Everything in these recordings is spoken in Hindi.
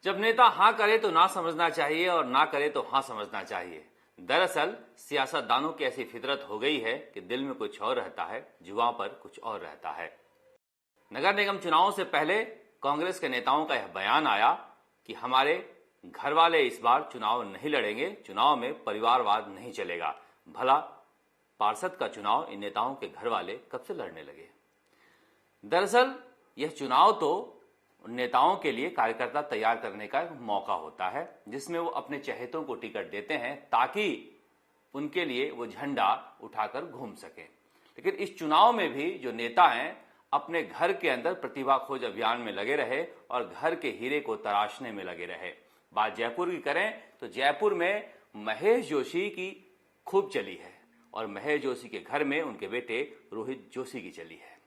जब नेता हाँ करे तो ना समझना चाहिए और ना करे तो हाँ समझना चाहिए। दरअसल सियासतदानों की ऐसी फितरत हो गई है कि दिल में कुछ और रहता है, जुबान पर कुछ और रहता है। नगर निगम चुनावों से पहले कांग्रेस के नेताओं का यह बयान आया कि हमारे घर वाले इस बार चुनाव नहीं लड़ेंगे, चुनाव में परिवारवाद नहीं चलेगा। भला पार्षद का चुनाव इन नेताओं के घर वाले कब से लड़ने लगे? दरअसल यह चुनाव तो नेताओं के लिए कार्यकर्ता तैयार करने का एक मौका होता है, जिसमें वो अपने चहेतों को टिकट देते हैं ताकि उनके लिए वो झंडा उठाकर घूम सके। लेकिन इस चुनाव में भी जो नेता हैं अपने घर के अंदर प्रतिभा खोज अभियान में लगे रहे और घर के हीरे को तराशने में लगे रहे। बात जयपुर की करें तो जयपुर में महेश जोशी की खूब चली है और महेश जोशी के घर में उनके बेटे रोहित जोशी की चली है।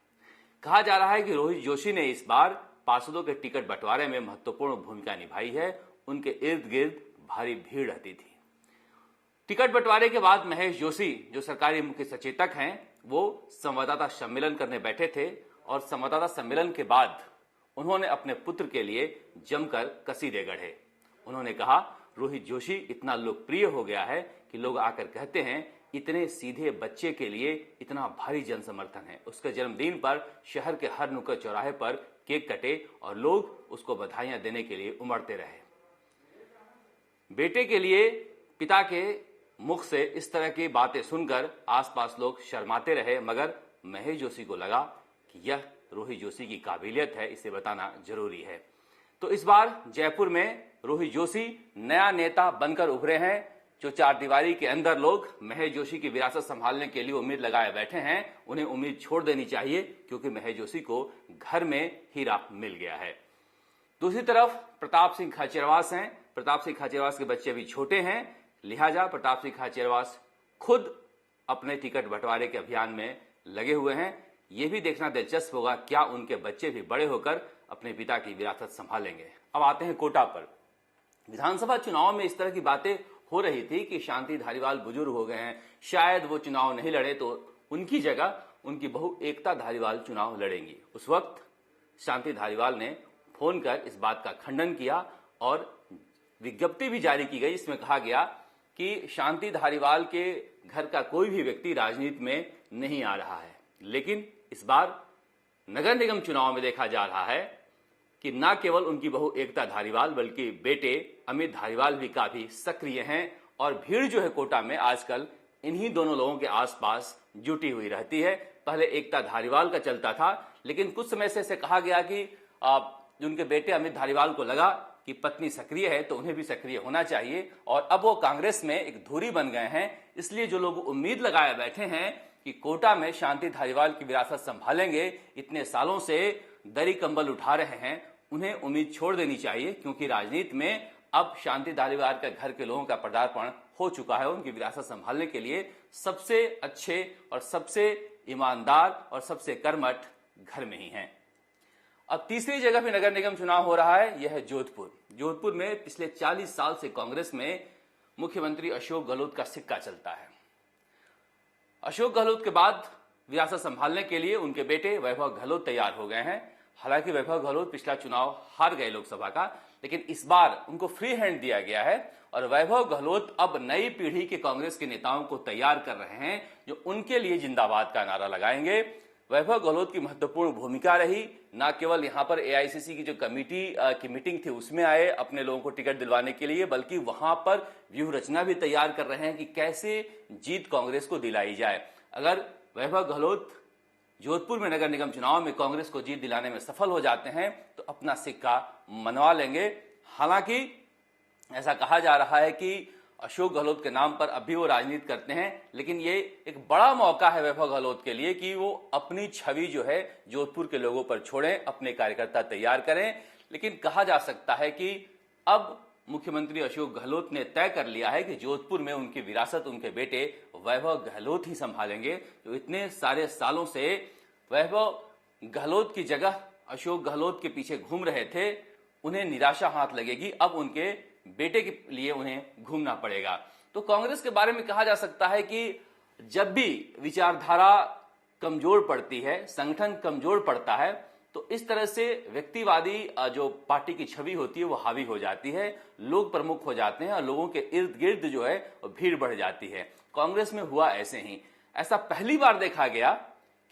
कहा जा रहा है कि रोहित जोशी ने इस बार पार्षदों के टिकट बंटवारे में महत्वपूर्ण भूमिका निभाई है। उनके इर्द गिर्द भारी भीड़ रहती थी। टिकट बंटवारे के बाद महेश जोशी, जो सरकारी मुख्य सचेतक हैं, वो संवाददाता सम्मेलन करने बैठे थे और संवाददाता सम्मेलन के बाद उन्होंने अपने पुत्र के लिए जमकर कसीदे गढ़े। उन्होंने कहा, रोहित जोशी इतना लोकप्रिय हो गया है कि लोग आकर कहते हैं इतने सीधे बच्चे के लिए इतना भारी जन समर्थन है। उसके जन्मदिन पर शहर के हर नुक्कड़ चौराहे पर केक कटे और लोग उसको बधाइयां देने के लिए उमड़ते रहे। बेटे के लिए पिता के मुख से इस तरह की बातें सुनकर आसपास लोग शर्माते रहे, मगर महेश जोशी को लगा कि यह रोहित जोशी की काबिलियत है, इसे बताना जरूरी है। तो इस बार जयपुर में रोहित जोशी नया नेता बनकर उभरे हैं। जो चारदीवारी के अंदर लोग महेश जोशी की विरासत संभालने के लिए उम्मीद लगाए बैठे हैं, उन्हें उम्मीद छोड़ देनी चाहिए, क्योंकि महेश जोशी को घर में हीरा मिल गया है। दूसरी तरफ प्रताप सिंह खाचरियावास हैं। प्रताप सिंह खाचरियावास के बच्चे अभी छोटे हैं, लिहाजा प्रताप सिंह खाचरियावास खुद अपने टिकट बंटवारे के अभियान में लगे हुए हैं। यह भी देखना दिलचस्प होगा क्या उनके बच्चे भी बड़े होकर अपने पिता की विरासत संभालेंगे। अब आते हैं कोटा पर। विधानसभा चुनाव में इस तरह की बातें हो रही थी कि शांति धारीवाल बुजुर्ग हो गए हैं, शायद वो चुनाव नहीं लड़े तो उनकी जगह उनकी बहू एकता धारीवाल चुनाव लड़ेंगी। उस वक्त शांति धारीवाल ने फोन कर इस बात का खंडन किया और विज्ञप्ति भी जारी की गई। इसमें कहा गया कि शांति धारीवाल के घर का कोई भी व्यक्ति राजनीति में नहीं आ रहा है। लेकिन इस बार नगर निगम चुनाव में देखा जा रहा है कि न केवल उनकी बहू एकता धारीवाल बल्कि बेटे अमित धारीवाल भी काफी सक्रिय हैं और भीड़ जो है कोटा में आजकल इन्हीं दोनों लोगों के आसपास जुटी हुई रहती है। पहले एकता धारीवाल का चलता था, लेकिन कुछ समय से कहा गया कि उनके बेटे अमित धारीवाल को लगा कि पत्नी सक्रिय है तो उन्हें भी सक्रिय होना चाहिए और अब वो कांग्रेस में एक धुरी बन गए हैं। इसलिए जो लोग उम्मीद लगाए बैठे हैं कि कोटा में शांति धारीवाल की विरासत संभालेंगे, इतने सालों से दरी कंबल उठा रहे हैं, उन्हें उम्मीद छोड़ देनी चाहिए, क्योंकि राजनीति में अब शांति धारीवाल के घर के लोगों का पदार्पण हो चुका है। उनकी विरासत संभालने के लिए सबसे अच्छे और सबसे ईमानदार और सबसे कर्मठ घर में ही हैं। अब तीसरी जगह भी नगर निगम चुनाव हो रहा है, यह है जोधपुर। जोधपुर में पिछले 40 साल से कांग्रेस में मुख्यमंत्री अशोक गहलोत का सिक्का चलता है। अशोक गहलोत के बाद विरासत संभालने के लिए उनके बेटे वैभव गहलोत तैयार हो गए हैं। हालांकि वैभव गहलोत पिछला चुनाव हार गए लोकसभा का, लेकिन इस बार उनको फ्री हैंड दिया गया है और वैभव गहलोत अब नई पीढ़ी के कांग्रेस के नेताओं को तैयार कर रहे हैं जो उनके लिए जिंदाबाद का नारा लगाएंगे। वैभव गहलोत की महत्वपूर्ण भूमिका रही, न केवल यहां पर एआईसीसी की जो कमेटी की मीटिंग थी उसमें आए अपने लोगों को टिकट दिलवाने के लिए, बल्कि वहां पर व्यूह रचना भी तैयार कर रहे हैं कि कैसे जीत कांग्रेस को दिलाई जाए। अगर वैभव गहलोत जोधपुर में नगर निगम चुनाव में कांग्रेस को जीत दिलाने में सफल हो जाते हैं तो अपना सिक्का मनवा लेंगे। हालांकि ऐसा कहा जा रहा है कि अशोक गहलोत के नाम पर अभी वो राजनीति करते हैं, लेकिन ये एक बड़ा मौका है वैभव गहलोत के लिए कि वो अपनी छवि जो है जोधपुर के लोगों पर छोड़ें, अपने कार्यकर्ता तैयार करें। लेकिन कहा जा सकता है कि अब मुख्यमंत्री अशोक गहलोत ने तय कर लिया है कि जोधपुर में उनकी विरासत उनके बेटे वैभव गहलोत ही संभालेंगे। जो इतने सारे सालों से वैभव गहलोत की जगह अशोक गहलोत के पीछे घूम रहे थे, उन्हें निराशा हाथ लगेगी। अब उनके बेटे के लिए उन्हें घूमना पड़ेगा। तो कांग्रेस के बारे में कहा जा सकता है कि जब भी विचारधारा कमजोर पड़ती है, संगठन कमजोर पड़ता है, तो इस तरह से व्यक्तिवादी जो पार्टी की छवि होती है वो हावी हो जाती है, लोग प्रमुख हो जाते हैं और लोगों के इर्द गिर्द जो है भीड़ बढ़ जाती है। कांग्रेस में हुआ ऐसे ही। ऐसा पहली बार देखा गया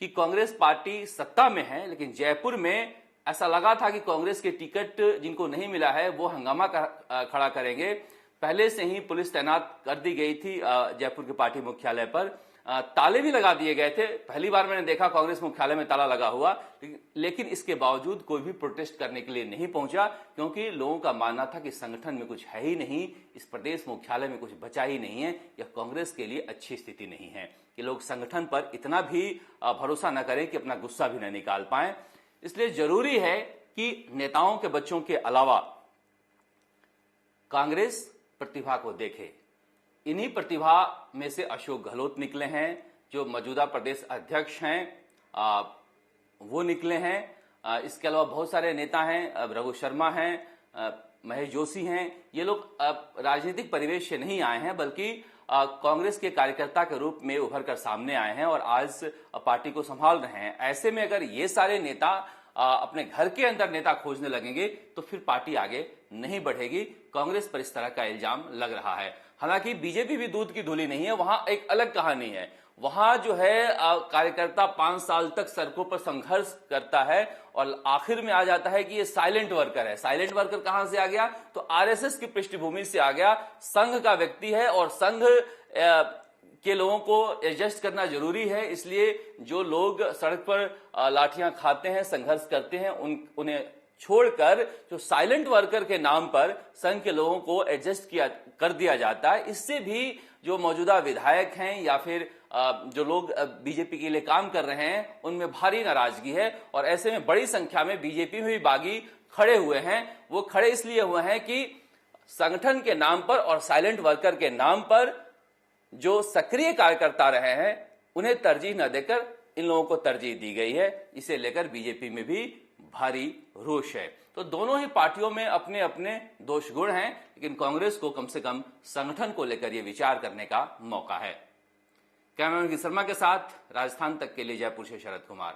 कि कांग्रेस पार्टी सत्ता में है, लेकिन जयपुर में ऐसा लगा था कि कांग्रेस के टिकट जिनको नहीं मिला है वो हंगामा खड़ा करेंगे। पहले से ही पुलिस तैनात कर दी गई थी जयपुर के पार्टी मुख्यालय पर, ताले भी लगा दिए गए थे। पहली बार मैंने देखा कांग्रेस मुख्यालय में ताला लगा हुआ, लेकिन इसके बावजूद कोई भी प्रोटेस्ट करने के लिए नहीं पहुंचा, क्योंकि लोगों का मानना था कि संगठन में कुछ है ही नहीं, इस प्रदेश मुख्यालय में कुछ बचा ही नहीं है। यह कांग्रेस के लिए अच्छी स्थिति नहीं है कि लोग संगठन पर इतना भी भरोसा न करें कि अपना गुस्सा भी न निकाल पाए। इसलिए जरूरी है कि नेताओं के बच्चों के अलावा कांग्रेस प्रतिभा को देखे। इन्हीं प्रतिभा में से अशोक गहलोत निकले हैं, जो मौजूदा प्रदेश अध्यक्ष हैं वो निकले हैं। इसके अलावा बहुत सारे नेता हैं, रघु शर्मा हैं, महेश जोशी हैं। ये लोग राजनीतिक परिवेश से नहीं आए हैं, बल्कि कांग्रेस के कार्यकर्ता के रूप में उभर कर सामने आए हैं और आज पार्टी को संभाल रहे हैं। ऐसे में अगर ये सारे नेता अपने घर के अंदर नेता खोजने लगेंगे तो फिर पार्टी आगे नहीं बढ़ेगी। कांग्रेस पर इस तरह का इल्जाम लग रहा है। हालांकि बीजेपी भी दूध की धूली नहीं है, वहां एक अलग कहानी है। वहां जो है कार्यकर्ता 5 साल तक सड़कों पर संघर्ष करता है और आखिर में आ जाता है कि ये साइलेंट वर्कर है। साइलेंट वर्कर कहां से आ गया? तो आरएसएस की पृष्ठभूमि से आ गया। संघ का व्यक्ति है और संघ के लोगों को एडजस्ट करना जरूरी है। इसलिए जो लोग सड़क पर लाठियां खाते हैं, संघर्ष करते हैं, उन्हें छोड़कर जो साइलेंट वर्कर के नाम पर संघ के लोगों को एडजस्ट कर दिया जाता है। इससे भी जो मौजूदा विधायक हैं या फिर जो लोग बीजेपी के लिए काम कर रहे हैं उनमें भारी नाराजगी है और ऐसे में बड़ी संख्या में बीजेपी में भी बागी खड़े हुए हैं। वो खड़े इसलिए हुए हैं कि संगठन के नाम पर और साइलेंट वर्कर के नाम पर जो सक्रिय कार्यकर्ता रहे हैं उन्हें तरजीह न देकर इन लोगों को तरजीह दी गई है। इसे लेकर बीजेपी में भी भारी रोष है। तो दोनों ही पार्टियों में अपने अपने दोष गुण हैं, लेकिन कांग्रेस को कम से कम संगठन को लेकर यह विचार करने का मौका है। कैमरामैन शर्मा के साथ राजस्थान तक के लिए जयपुर से शरद कुमार।